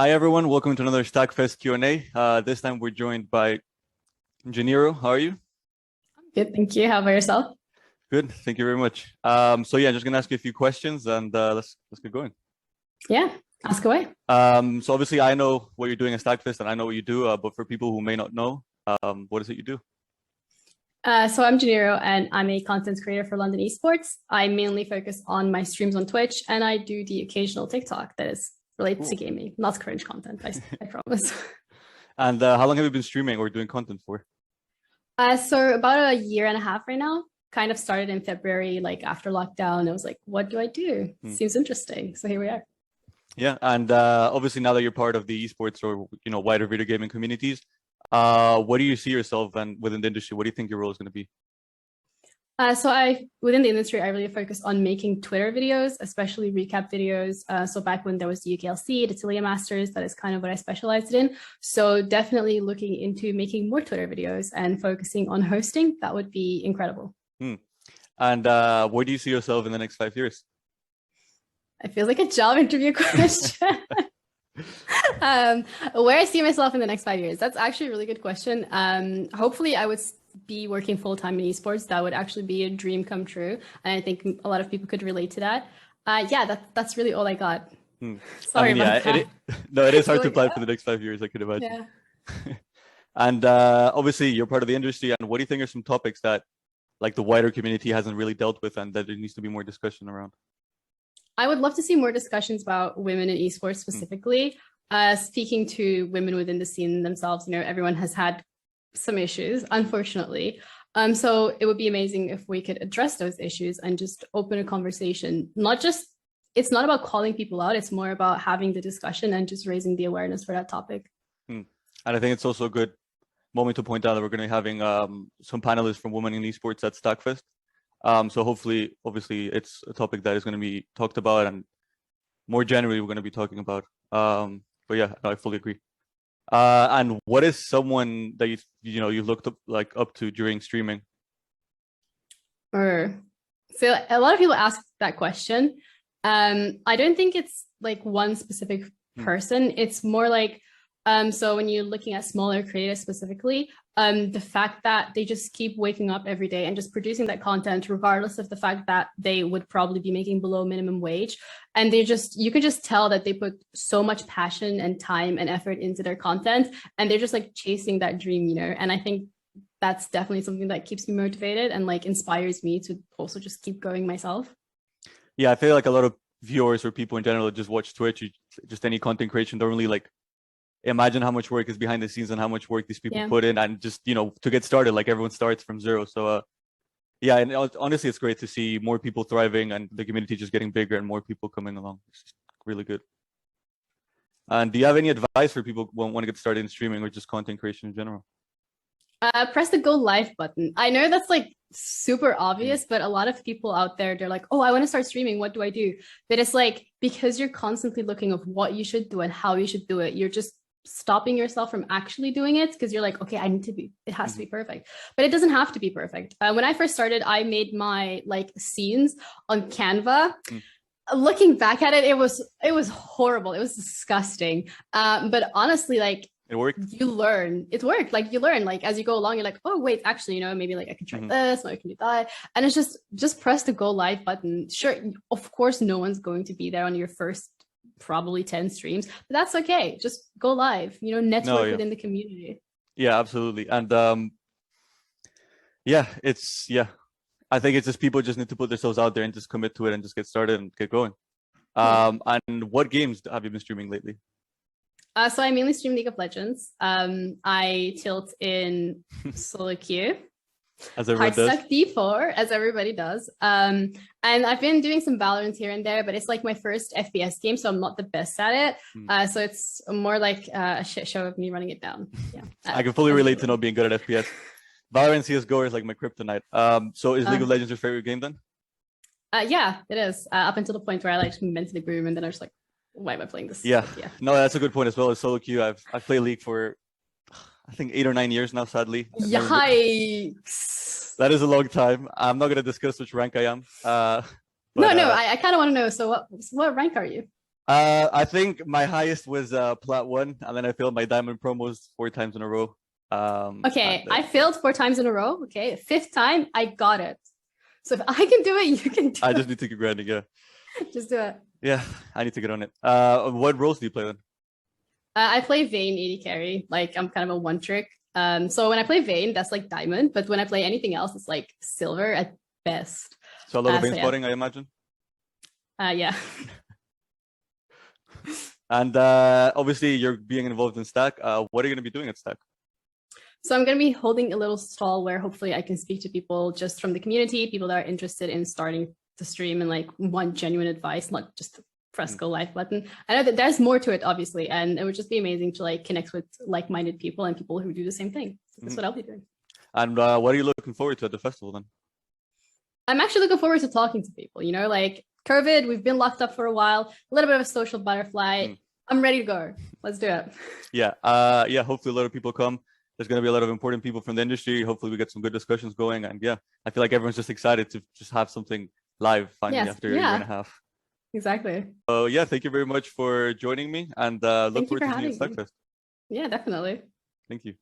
Hi everyone, welcome to another StackFest Q&A. This time we're joined by Giniro. How are you? Good, thank you. How about yourself? Good, thank you very much. So yeah, just gonna ask you a few questions and let's get going. Yeah, ask away. So obviously I know what you're doing at StackFest and I know what you do, but for people who may not know, what is it you do? So I'm Giniro and I'm a content creator for London Esports. I mainly focus on my streams on Twitch and I do the occasional TikTok that is related to gaming, not cringe content, I promise. And how long have you been streaming or doing content for? So about a year and a half right now. Kind of started in February, like after lockdown. I was like, what do I do? Seems interesting. So here we are. Yeah, and obviously now that you're part of the esports or wider video gaming communities, what do you see yourself and within the industry? What do you think your role is going to be? So within the industry, I really focus on making Twitter videos, especially recap videos. So back when there was the UKLC, the Tilia Masters, that is kind of what I specialized in. So definitely looking into making more Twitter videos and focusing on hosting, that would be incredible. And where do you see yourself in the next 5 years? It feels like a job interview question. Where I see myself in the next 5 years, that's actually a really good question. Hopefully I would be working full-time in esports. That would actually be a dream come true. And I think a lot of people could relate to that. Yeah, that's really all I got. Sorry about that. It is hard to plan for the next 5 years, I could imagine. Yeah. And obviously you're part of the industry. And what do you think are some topics that like the wider community hasn't really dealt with and that there needs to be more discussion around? I would love to see more discussions about women in esports specifically. Speaking to women within the scene themselves, everyone has had some issues, unfortunately. So it would be amazing if we could address those issues and just open a conversation. It's not about calling people out, it's more about having the discussion and just raising the awareness for that topic. And I think it's also a good moment to point out that we're going to be having some panelists from women in esports at StackFest. So hopefully, obviously, it's a topic that is going to be talked about and more generally, we're going to be talking about. But yeah, I fully agree. And what is someone that you looked up to during streaming? So a lot of people ask that question. I don't think it's like one specific person. It's more like so when you're looking at smaller creators specifically, the fact that they just keep waking up every day and just producing that content, regardless of the fact that they would probably be making below minimum wage. And you could just tell that they put so much passion and time and effort into their content, and they're just like chasing that dream, And I think that's definitely something that keeps me motivated and like inspires me to also just keep going myself. Yeah, I feel like a lot of viewers or people in general just watch Twitch, just any content creation, don't really like imagine how much work is behind the scenes and how much work these people put in, and just to get started, like everyone starts from zero. So yeah, and honestly it's great to see more people thriving and the community just getting bigger and more people coming along. It's just really good. And do you have any advice for people who want to get started in streaming or just content creation in general? Press the go live button. I know that's like super obvious, but a lot of people out there, they're like, oh, I want to start streaming, what do I do? But it's like, because you're constantly looking of what you should do and how you should do it, you're just stopping yourself from actually doing it because you're like, okay, it has to be perfect, but it doesn't have to be perfect. When I first started, I made my like scenes on Canva. Looking back at it, it was horrible. It was disgusting. But honestly, like it worked. You learn. It worked. Like you learn, like as you go along, you're like, oh wait, actually, maybe like I can try this, maybe I can do that. And it's just press the go live button. Sure, of course, no one's going to be there on your first probably 10 streams, but that's okay. Just go live, network within the community. Yeah, absolutely. And I think it's just people just need to put themselves out there and just commit to it and just get started and get going. And what games have you been streaming lately? So I mainly stream League of Legends. I tilt in solo queue. As everyone does. D4, as everybody does. And I've been doing some Valorant here and there, but it's like my first FPS game, so I'm not the best at it. So it's more like a shit show of me running it down. Yeah, I can fully relate to not being good at FPS. Valorant CSGO is like my kryptonite. So is League of Legends your favorite game then? Yeah, it is. Up until the point where I like went to the groove and then I was like, why am I playing this? Yeah. No, that's a good point as well. As solo queue, I've played League for I think 8 or 9 years now, sadly. Yikes. That is a long time. I'm not going to discuss which rank I am. No, I kind of want to know. So what rank are you? I think my highest was plat 1, and then I failed my diamond promos 4 times in a row. Okay, I failed 4 times in a row. Okay, 5th time I got it. So if I can do it, you can do it. I just need to keep grinding. Yeah. Just do it. Yeah, I need to get on it. What roles do you play then? I play Vayne AD carry. Like I'm kind of a one trick. So when I play Vayne, that's like diamond. But when I play anything else, it's like silver at best. So a lot of Vayne spotting, I imagine. Yeah. And obviously, you're being involved in Stack. What are you going to be doing at Stack? So I'm going to be holding a little stall where hopefully I can speak to people just from the community, people that are interested in starting to stream and like want genuine advice, not just press go live button. I know that there's more to it, obviously, and it would just be amazing to like connect with like-minded people and people who do the same thing. So that's what I'll be doing. And what are you looking forward to at the festival then? I'm actually looking forward to talking to people, you know, like COVID, we've been locked up for a while, a little bit of a social butterfly. I'm ready to go. Let's do it. Yeah. Yeah. Hopefully a lot of people come. There's going to be a lot of important people from the industry. Hopefully we get some good discussions going. And yeah, I feel like everyone's just excited to just have something live finally after a year and a half. Exactly. So yeah, thank you very much for joining me, and look forward to seeing you at Stackfest. Yeah, definitely. Thank you.